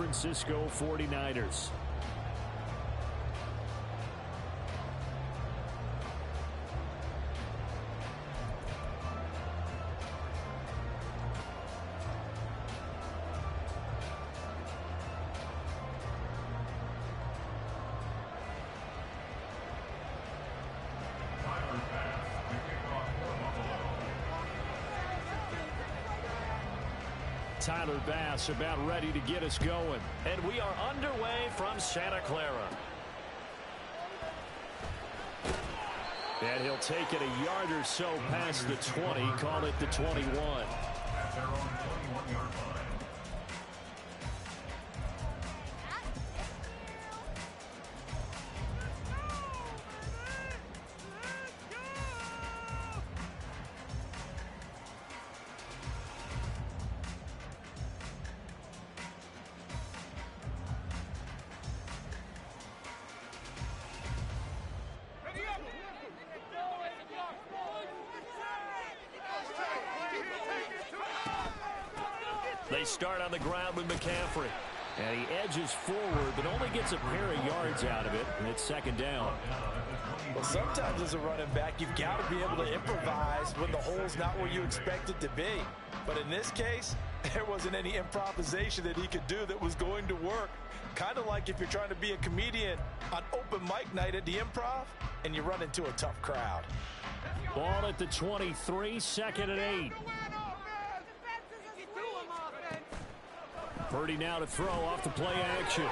Francisco 49ers. Tyler Bass about ready to get us going. And we are underway from Santa Clara. And he'll take it a yard or so past the 20, call it the 21. At their own 21-yard line. They start on the ground with McCaffrey. And he edges forward, but only gets a pair of yards out of it, and it's second down. Well, sometimes as a running back, you've got to be able to improvise when the hole's not where you expect it to be. But in this case, there wasn't any improvisation that he could do that was going to work. Kind of like if you're trying to be a comedian on open mic night at the Improv, and you run into a tough crowd. Ball at the 23, second and 8. Purdy now to throw off the play action.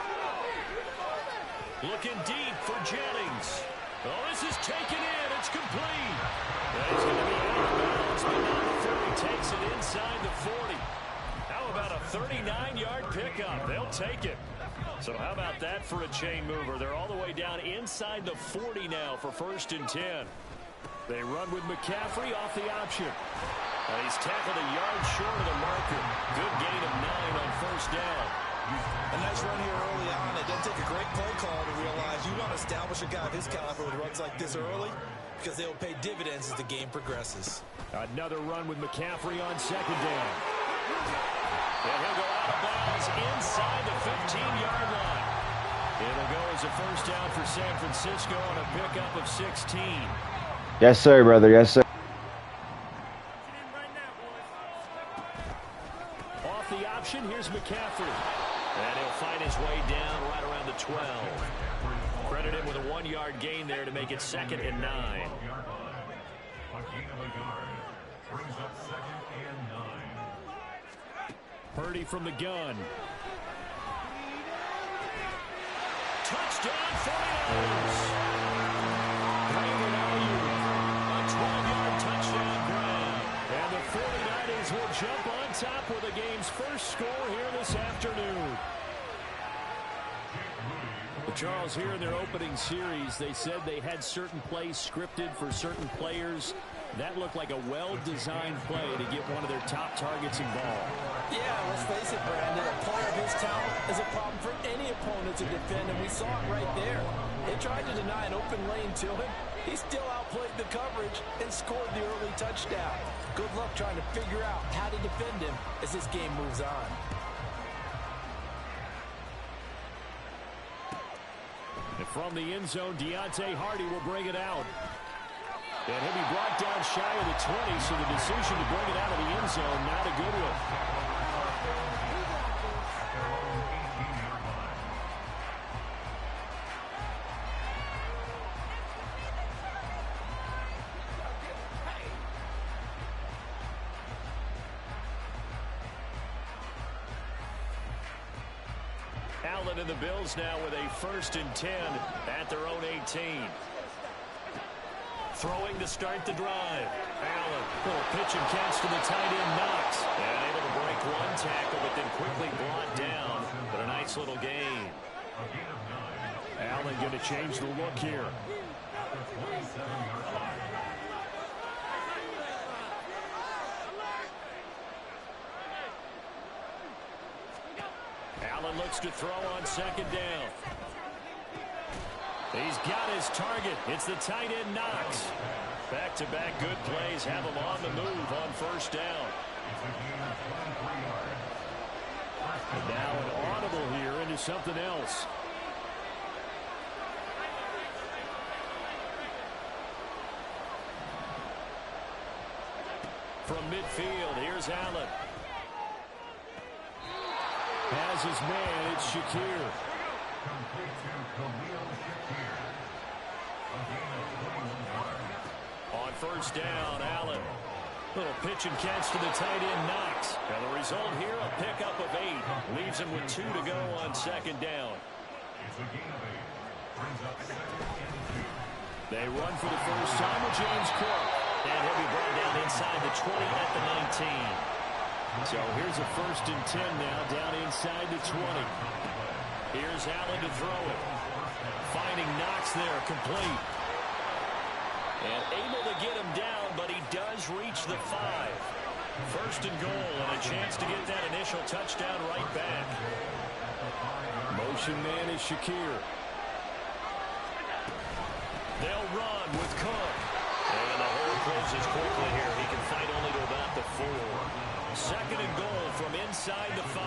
Looking deep for Jennings. Oh, this is taken in. It's complete. He's going to be out of bounds, but not before he takes it inside the 40. How about a 39-yard pickup? They'll take it. So how about that for a chain mover? They're all the way down inside the 40 now for 1st and 10. They run with McCaffrey off the option. He's tackled a yard short of the marker. Good gain of 9 on 1st down. A nice run here early on. It doesn't take a great play call to realize you want to establish a guy of his caliber with runs like this early because they'll pay dividends as the game progresses. Another run with McCaffrey on 2nd down. And he'll go out of bounds inside the 15-yard line. It'll go as a 1st down for San Francisco on a pickup of 16. Yes, sir, brother. Yes, sir. Off the option, here's McCaffrey. And he'll find his way down right around the 12. Credit him with a 1-yard gain there to make it 2nd and 9. A gain of a yard brings up 2nd and 9. Purdy from the gun. Touchdown 49ers. A 12-yard touchdown grab. And the 49ers will jump on top with the game's first score here this afternoon. Charles, here in their opening series, they said they had certain plays scripted for certain players. That looked like a well-designed play to get one of their top targets involved. Yeah, let's face it, Brandon. A player of his talent is a problem for any opponent to defend, and we saw it right there. They tried to deny an open lane to him. He still outplayed the coverage and scored the early touchdown. Good luck trying to figure out how to defend him as this game moves on. And from the end zone, Deontay Hardy will bring it out. And he'll be brought down shy of the 20, so the decision to bring it out of the end zone, not a good one. Allen and the Bills now with a 1st and 10 at their own 18. Throwing to start the drive. Allen, little pitch and catch to the tight end, Knox. And able to break one tackle, but then quickly brought down. But a nice little gain. Allen going to change the look here. Allen looks to throw on 2nd down. He's got his target. It's the tight end, Knox. Back-to-back good plays have him on the move on 1st down. And now an audible here something else. From midfield, here's Allen. Has his man, it's Shakir. On first down, Allen. Little pitch and catch to the tight end, Knox. And the result here, a pickup of 8. Leaves him with 2 to go on second down. They run for the first time with James Cook. And he'll be brought down inside the 20 at the 19. So here's a 1st and 10 now, down inside the 20. Here's Allen to throw it. Finding Knox there, complete. And able to get him down, but he does reach the 5. 1st and goal, and a chance to get that initial touchdown right back. Motion man is Shakir. They'll run with Cook. And the hole closes quickly here. He can fight only to about the 4. 2nd and goal from inside the 5.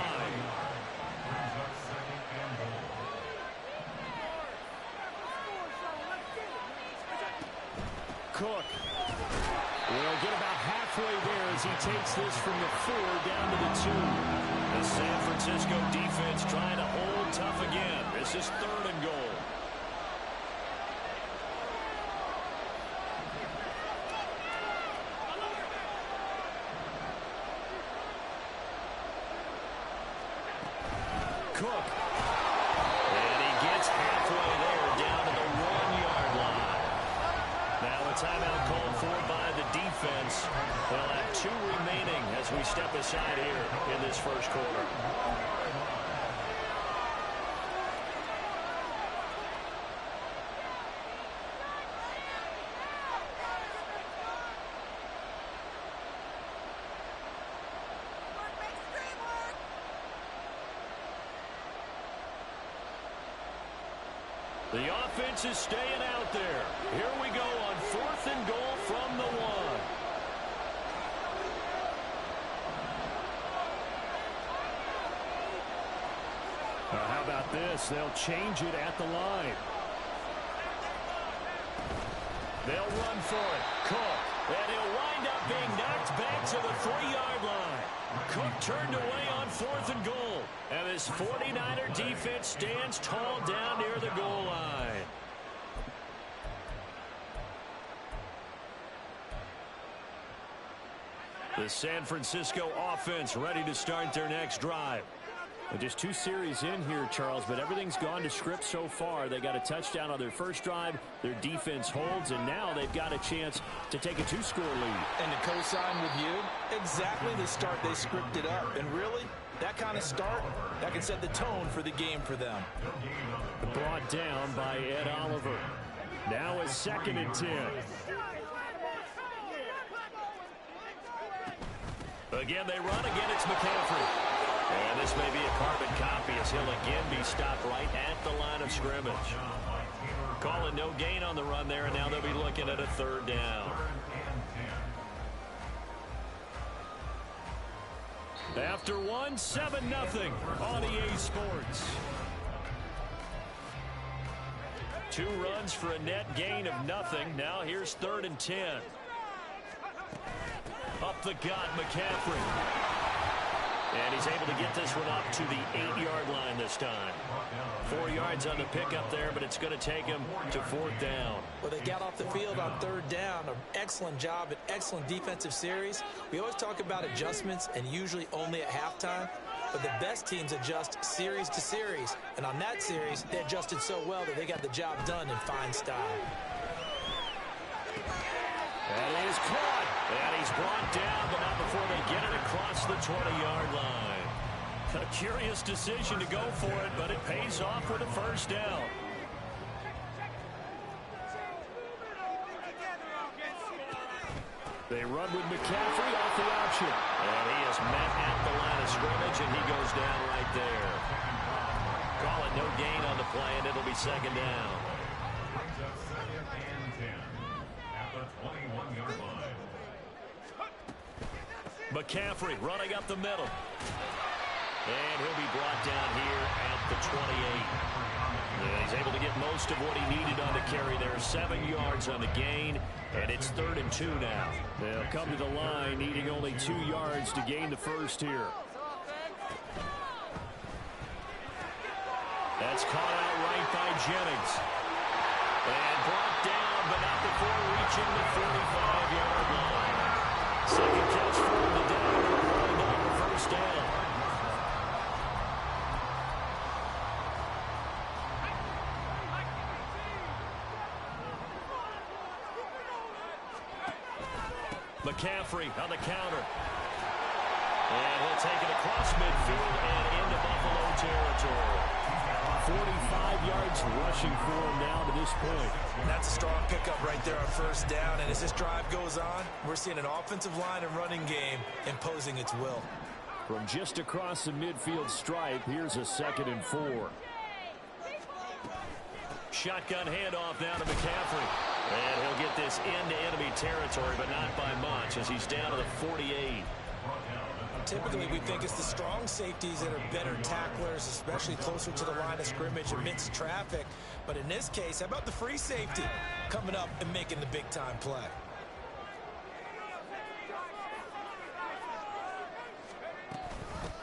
Cook will get about halfway there as he takes this from the 4 down to the 2. The San Francisco defense trying to hold tough again. This is 3rd and goal. Cook. And he gets halfway there down to the 1-yard line. Now a timeout called for by the defense. They'll have 2 remaining as we step aside here in this first quarter. The offense is staying out there. Here we go on 4th and goal from the 1. How about this? They'll change it at the line. They'll run for it. Cook. And he'll wind up being knocked back to the 3-yard line. Cook turned away on 4th and goal. And this 49er defense stands tall down near the goal line. The San Francisco offense ready to start their next drive. Well, just 2 series in here, Charles, but everything's gone to script so far. They got a touchdown on their first drive. Their defense holds, and now they've got a chance to take a 2-score lead. And to co-sign with you, exactly the start they scripted up. And really, that kind of start, that can set the tone for the game for them. Brought down by Ed Oliver. Now a 2nd and 10. Again, they run. Again, it's McCaffrey. And this may be a carbon copy as he'll again be stopped right at the line of scrimmage. Calling no gain on the run there, and now they'll be looking at a 3rd down. After 1, 7-0 on EA Sports. 2 runs for a net gain of nothing. Now here's 3rd and 10. Up the gut, McCaffrey. And he's able to get this one up to the 8-yard line this time. 4 yards on the pickup there, but it's going to take him to 4th down. Well, they got off the field on 3rd down. An excellent job, an excellent defensive series. We always talk about adjustments, and usually only at halftime. But the best teams adjust series to series. And on that series, they adjusted so well that they got the job done in fine style. That is caught. And he's brought down, but not before they get it across the 20-yard line. A curious decision to go for it, but it pays off with a 1st down. They run with McCaffrey off the option. And he is met at the line of scrimmage, and he goes down right there. Call it no gain on the play, and it'll be 2nd down. McCaffrey running up the middle. And he'll be brought down here at the 28. And he's able to get most of what he needed on the carry there. 7 yards on the gain, and it's 3rd and 2 now. They'll come to the line needing only 2 yards to gain the first here. That's caught out right by Jennings. And brought down, but not before reaching the 45-yard line. Second catch for him today. Rolling down the first down. McCaffrey on the counter. And he'll take it across midfield and into Buffalo territory. 45 yards rushing for him now to this point. That's a strong pickup right there on first down. And as this drive goes on, we're seeing an offensive line and running game imposing its will. From just across the midfield stripe, here's a 2nd and 4. Shotgun handoff now to McCaffrey. And he'll get this into enemy territory, but not by much as he's down to the 48. Typically, we think it's the strong safeties that are better tacklers, especially closer to the line of scrimmage amidst traffic. But in this case, how about the free safety coming up and making the big-time play?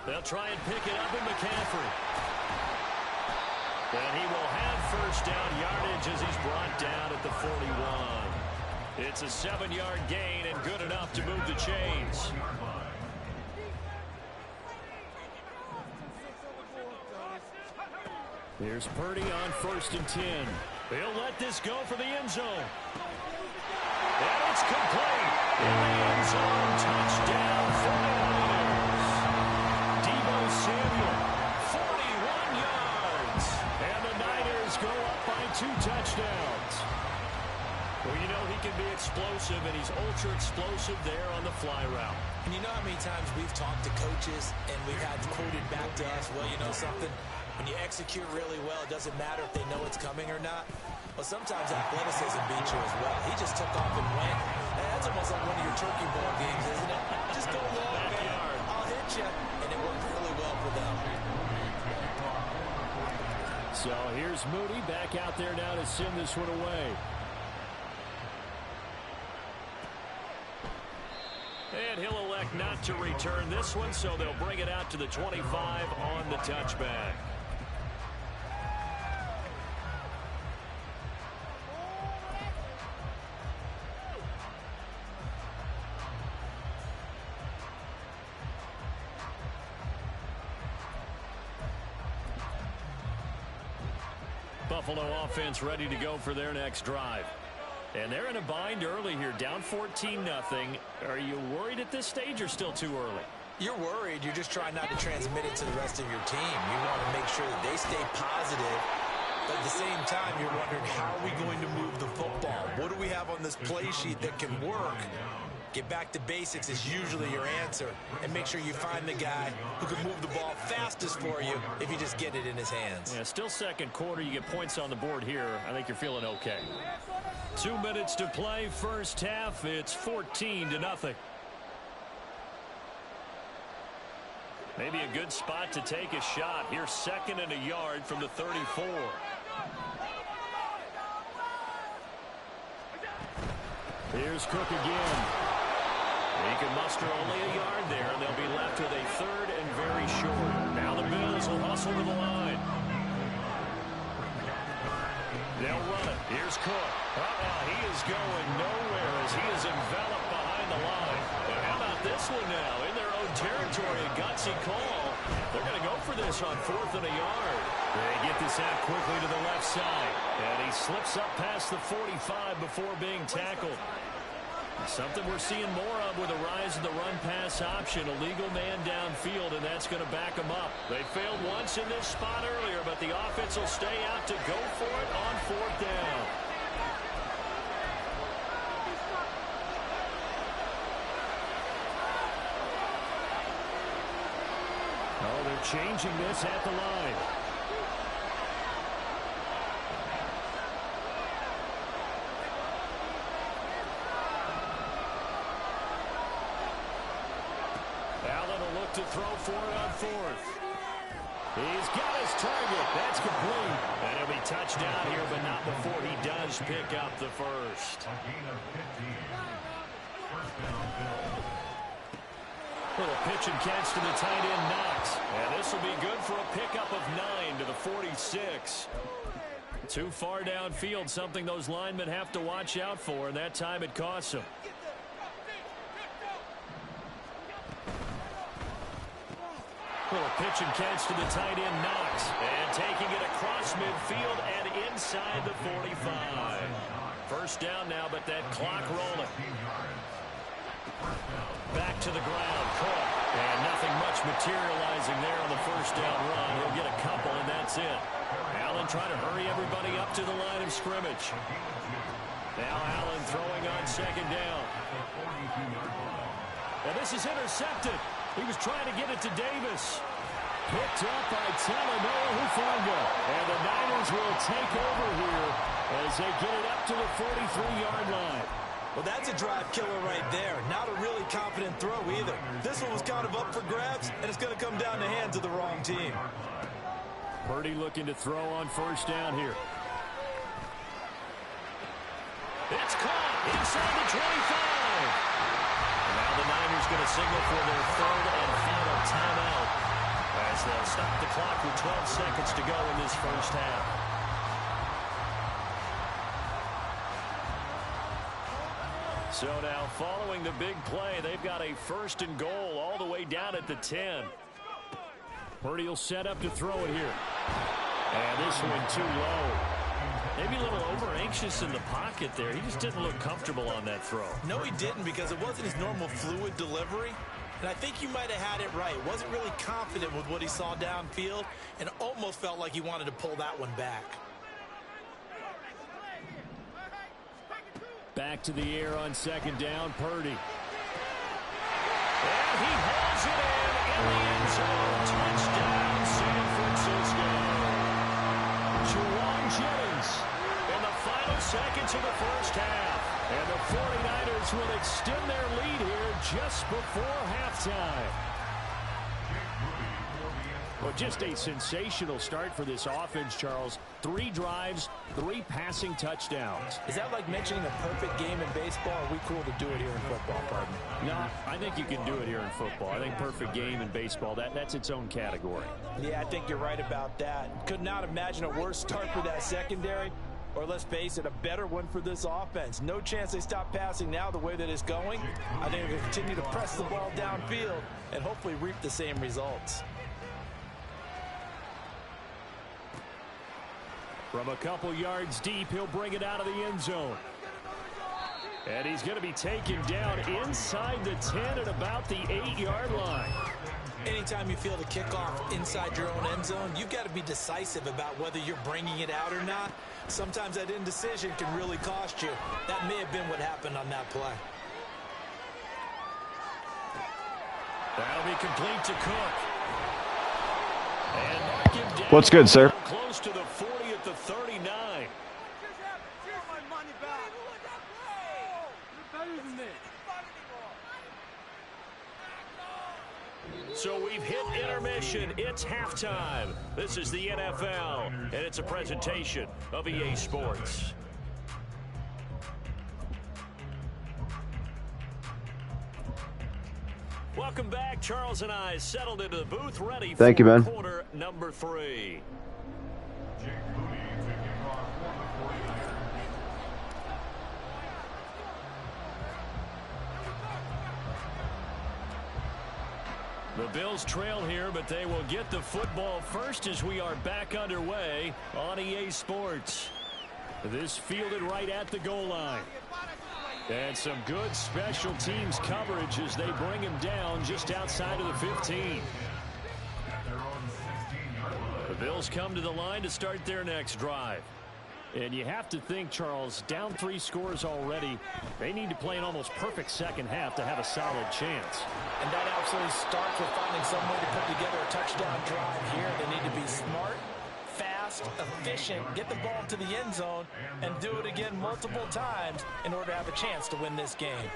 They'll try and pick it up in McCaffrey. And he will have first down yardage as he's brought down at the 41. It's a 7-yard gain and good enough to move the chains. Here's Purdy on 1st and 10. He'll let this go for the end zone. And it's complete. In the end zone, touchdown for the Niners. Deebo Samuel, 41 yards. And the Niners go up by 2 touchdowns. Well, you know he can be explosive, and he's ultra-explosive there on the fly route. And you know how many times we've talked to coaches and we've had quoted back to us, well, you know something? When you execute really well, it doesn't matter if they know it's coming or not. Well, sometimes athleticism beats you as well. He just took off and went. That's almost like one of your turkey ball games, isn't it? Just go long, man. I'll hit you. And it worked really well for them. So here's Moody back out there now to send this one away. And he'll elect not to return this one, so they'll bring it out to the 25 on the touchback. Buffalo offense ready to go for their next drive. And they're in a bind early here, down 14-0. Are you worried at this stage or still too early? You're worried. You're just trying not to transmit it to the rest of your team. You want to make sure that they stay positive. But at the same time, you're wondering, how are we going to move the football? What do we have on this play sheet that can work? Get back to basics is usually your answer. And make sure you find the guy who can move the ball fastest for you if you just get it in his hands. Yeah, still second quarter. You get points on the board here. I think you're feeling okay. 2 minutes to play, first half. It's 14-0. Maybe a good spot to take a shot. Here's 2nd and a yard from the 34. Here's Cook again. He can muster only a yard there, and they'll be left with a 3rd and very short. Now the Bills will hustle to the line. They'll run it. Here's Cook. He is going nowhere as he is enveloped behind the line. And how about this one now? In their own territory, a gutsy call. They're going to go for this on 4th and a yard. They get this out quickly to the left side. And he slips up past the 45 before being tackled. Something we're seeing more of with the rise of the run-pass option. A legal man downfield, and that's going to back them up. They failed once in this spot earlier, but the offense will stay out to go for it on 4th down. Oh, they're changing this at the line. To throw for it on 4th. He's got his target. That's complete. And he'll be touchdown here, but not before he does pick up the first. A gain of 15. First down, Bills. Little pitch and catch to the tight end, Knox. And this will be good for a pickup of 9 to the 46. Too far downfield, something those linemen have to watch out for, and that time it costs them. Little pitch and catch to the tight end, Knox. And taking it across midfield and inside the 45. First down now, but that clock rolling. Back to the ground, Cook. And nothing much materializing there on the first down run. He'll get a couple, and that's it. Allen trying to hurry everybody up to the line of scrimmage. Now Allen throwing on second down. And this is intercepted. He was trying to get it to Davis. Picked up by Talanoa Hufanga. And the Niners will take over here as they get it up to the 43-yard line. Well, that's a drive killer right there. Not a really confident throw either. This one was kind of up for grabs, and it's going to come down the hands of the wrong team. Purdy looking to throw on first down here. It's caught inside the 25. And now the Niners going to signal for their third and final timeout as they'll stop the clock with 12 seconds to go in this first half. So now, following the big play, they've got a first and goal all the way down at the 10. Purdy will set up to throw it here. And this one too low. Maybe a little over-anxious in the pocket there. He just didn't look comfortable on that throw. No, he didn't, because it wasn't his normal fluid delivery. And I think you might have had it right. Wasn't really confident with what he saw downfield and almost felt like he wanted to pull that one back. Back to the air on second down, Purdy. And he hauls it in the end zone. Touchdown, San Francisco. Juwan Jennings in the final seconds of the first half. And the 49ers will extend their lead here just before halftime. Well, just a sensational start for this offense, Charles. 3 drives, 3 passing touchdowns. Is that like mentioning a perfect game in baseball? Or are we cool to do it here in football, pardon me? No, I think you can do it here in football. I think perfect game in baseball, that's its own category. Yeah, I think you're right about that. Could not imagine a worse start for that secondary. Or let's face it, a better one for this offense. No chance they stop passing now the way that it's going. I think they'll continue to press the ball downfield and hopefully reap the same results. From a couple yards deep, he'll bring it out of the end zone. And he's going to be taken down inside the 10 at about the 8-yard line. Anytime you feel the kickoff inside your own end zone, you've got to be decisive about whether you're bringing it out or not. Sometimes that indecision can really cost you. That may have been what happened on that play. That'll be complete to Cook. And mark him down. What's good, sir? Close to the 40 at the 39. So we've hit intermission. It's halftime. This is the NFL, and it's a presentation of EA Sports. Welcome back. Charles and I settled into the booth, ready Thank you, for man. quarter number 3. Jake Moody to kick off for the 49ers. The Bills trail here, but they will get the football first as we are back underway on EA Sports. This fielded right at the goal line. And some good special teams coverage as they bring him down just outside of the 15. The Bills come to the line to start their next drive. And you have to think, Charles, down 3 scores already. They need to play an almost perfect second half to have a solid chance. And that absolutely starts with finding some way to put together a touchdown drive here. They need to be smart, fast, efficient, get the ball to the end zone, and do it again multiple times in order to have a chance to win this game.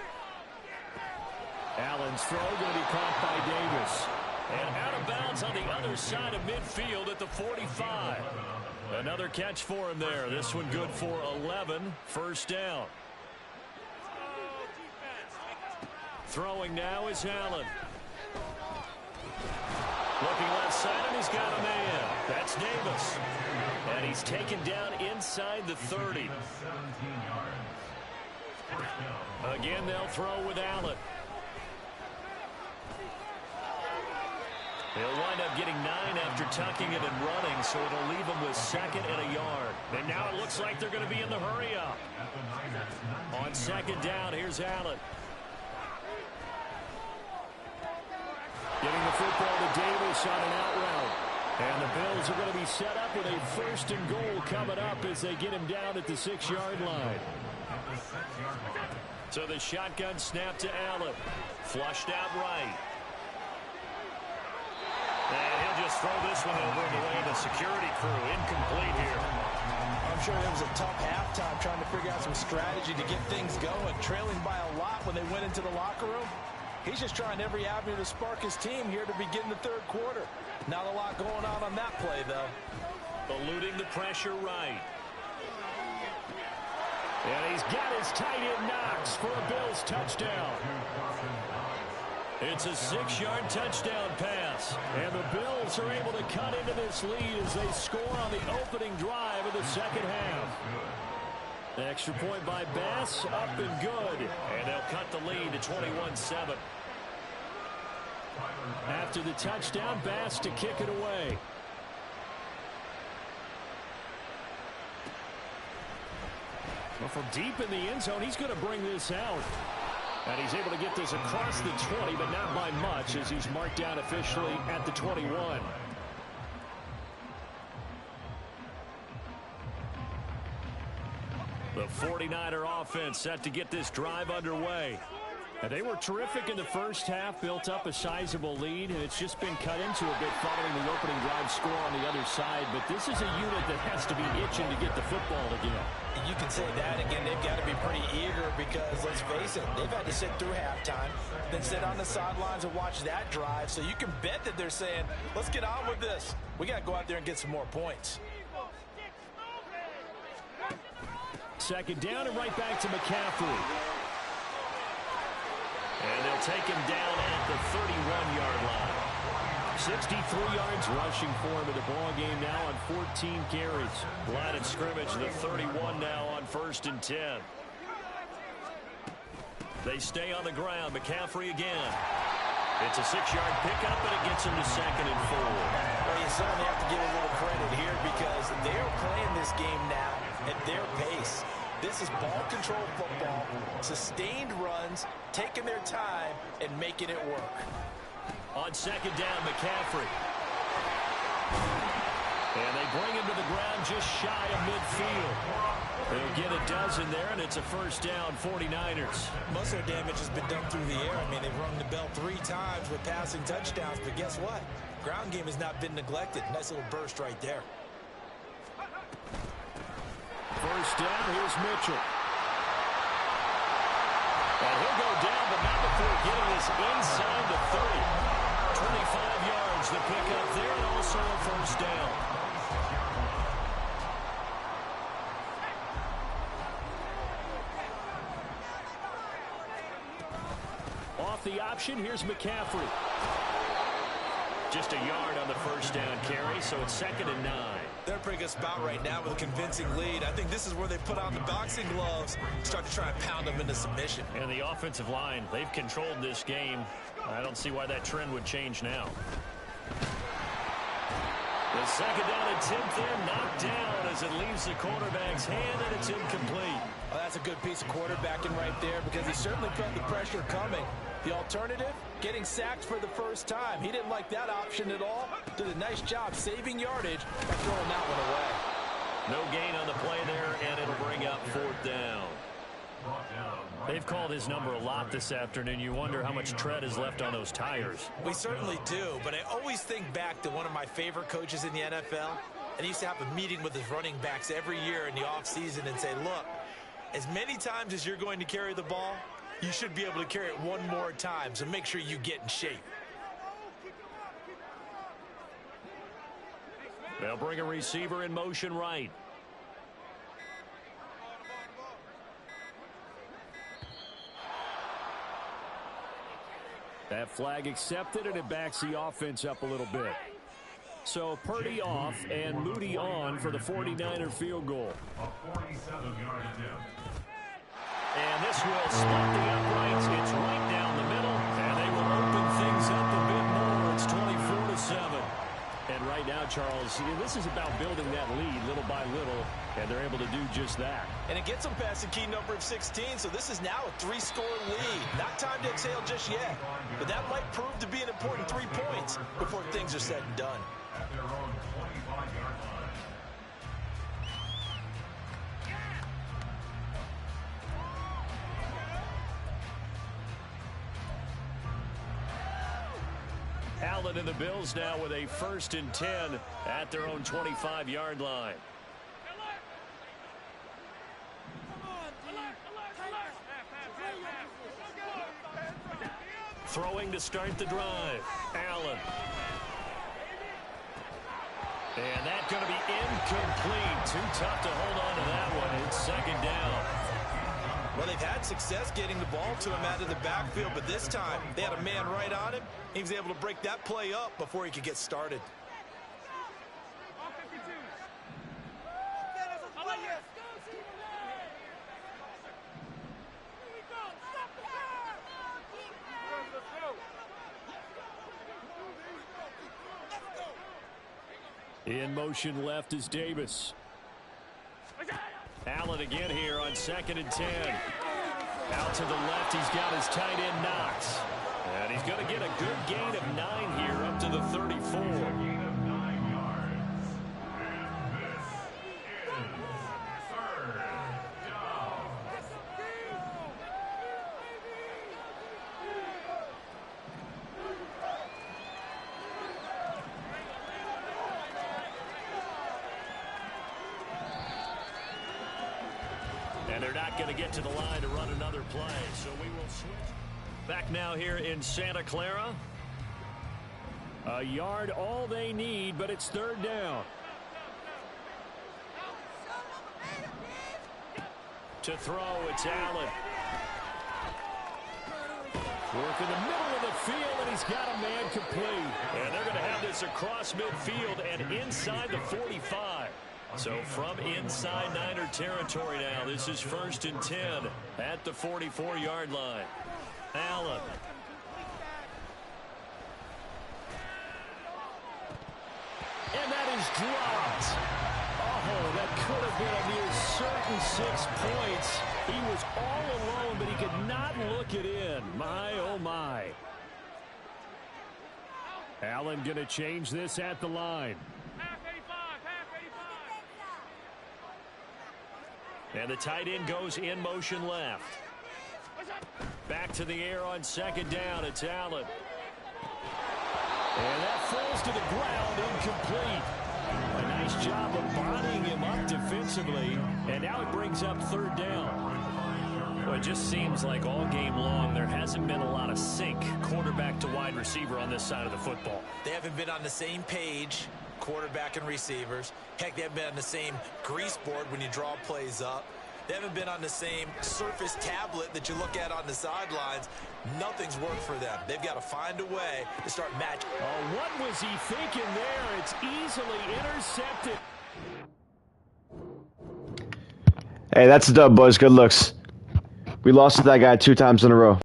Allen's throw going to be caught by Davis. And out of bounds on the other side of midfield at the 45. Another catch for him there. This one good for 11. First down. Throwing now is Allen. Looking left side, and he's got a man. That's Davis. And he's taken down inside the 30. Again, they'll throw with Allen. He'll wind up getting 9 after tucking it and running, so it'll leave him with 2nd and a yard. And now it looks like they're going to be in the hurry up. On 2nd down, here's Allen. Getting the football to Davis on an out route. And the Bills are going to be set up with a 1st and goal coming up as they get him down at the 6-yard line. So the shotgun snap to Allen. Flushed out right. And he'll just throw this one over the way of the security crew. Incomplete here. I'm sure it was a tough halftime trying to figure out some strategy to get things going. Trailing by a lot when they went into the locker room. He's just trying every avenue to spark his team here to begin the 3rd quarter. Not a lot going on that play, though. Eluding the pressure right. And he's got his tight end Knox for a Bills touchdown. It's a 6-yard touchdown pass. And the Bills are able to cut into this lead as they score on the opening drive of the 2nd half. The extra point by Bass, up and good. And they'll cut the lead to 21-7. After the touchdown, Bass to kick it away. Well, from deep in the end zone, he's going to bring this out. And he's able to get this across the 20, but not by much, as he's marked down officially at the 21. The 49er offense set to get this drive underway. And they were terrific in the first half, built up a sizable lead, and it's just been cut into a bit following the opening drive score on the other side. But this is a unit that has to be itching to get the football again. You can say that again. They've got to be pretty eager because, let's face it, they've had to sit through halftime, then sit on the sidelines and watch that drive. So you can bet that they're saying, let's get on with this. We got to go out there and get some more points. 2nd down and right back to McCaffrey. And they'll take him down at the 31-yard line. 63 yards rushing for him in the ball game now on 14 carries. Line of scrimmage, the 31 now on 1st and 10. They stay on the ground. McCaffrey again. It's a 6-yard pickup, and it gets him to 2nd and 4. Well, you certainly have to give a little credit here because they're playing this game now at their pace. This is ball control football, sustained runs, taking their time, and making it work. On 2nd down, McCaffrey. And they bring him to the ground just shy of midfield. They'll get a dozen there, and it's a 1st down, 49ers. Most of their damage has been done through the air. I mean, they've rung the bell 3 times with passing touchdowns, but guess what? Ground game has not been neglected. Nice little burst right there. 1st down, here's Mitchell. And he'll go down, but not before getting this inside the 30. 25 yards to pick up there, and also a 1st down. Off the option, here's McCaffrey. Just a yard on the 1st down carry, so it's 2nd and 9. They're in a pretty good spot right now with a convincing lead. I think this is where they put on the boxing gloves, start to try and pound them into submission. And the offensive line, they've controlled this game. I don't see why that trend would change now. The 2nd down attempt there knocked down as it leaves the quarterback's hand, and it's incomplete. Well, that's a good piece of quarterbacking right there because he certainly felt the pressure coming. The alternative, getting sacked for the first time. He didn't like that option at all. Did a nice job saving yardage by throwing that one away. No gain on the play there, and it'll bring up 4th down. They've called his number a lot this afternoon. You wonder how much tread is left on those tires. We certainly do, but I always think back to one of my favorite coaches in the NFL. And he used to have a meeting with his running backs every year in the offseason and say, look, as many times as you're going to carry the ball, you should be able to carry it one more time, so make sure you get in shape. They'll bring a receiver in motion right. That flag accepted, and it backs the offense up a little bit. So Purdy off and Moody on for the 49er field goal. A 47-yard attempt. And this will spot the uprights. It's right down the middle, and they will open things up a bit more. It's 24-7. And right now, Charles, this is about building that lead little by little, and they're able to do just that. And it gets them past the key number of 16, so this is now a 3-score lead. Not time to exhale just yet, but that might prove to be an important 3 points before things are said and done. At their own 25-yard line. Allen and the Bills now with a 1st and 10 at their own 25-yard line. Throwing to start the drive. Allen. And that's going to be incomplete. Too tough to hold on to that one. It's 2nd down. Well, they've had success getting the ball to him out of the backfield, but this time they had a man right on him. He was able to break that play up before he could get started. In motion left is Davis. Allen again here on 2nd and 10. Out to the left, he's got his tight end Knox. And he's going to get a good gain of 9 here up to the 34. Gain of 9 yards. And this is 3rd down. And they're not going to get to the line to run another play, so we will switch. Back now here in Santa Clara. A yard all they need, but it's 3rd down. To throw, it's Allen. Work in the middle of the field, and he's got a man complete. And they're going to have this across midfield and inside the 45. So from inside Niner territory now, this is 1st and 10 at the 44-yard line. Allen. And that is dropped. Oh, that could have been a near certain 6 points. He was all alone, but he could not look it in. My, oh, my. Allen going to change this at the line. And the tight end goes in motion left. Back to the air on 2nd down. It's Allen. And that falls to the ground, incomplete. A nice job of bodying him up defensively. And now it brings up 3rd down. Well, it just seems like all game long there hasn't been a lot of sync quarterback to wide receiver on this side of the football. They haven't been on the same page, quarterback and receivers. Heck, they haven't been on the same grease board when you draw plays up. They haven't been on the same surface tablet that you look at on the sidelines. Nothing's worked for them. They've got to find a way to start matching. Oh, what was he thinking there? It's easily intercepted. Hey, that's a dub, boys. Good looks. We lost to that guy 2 times in a row.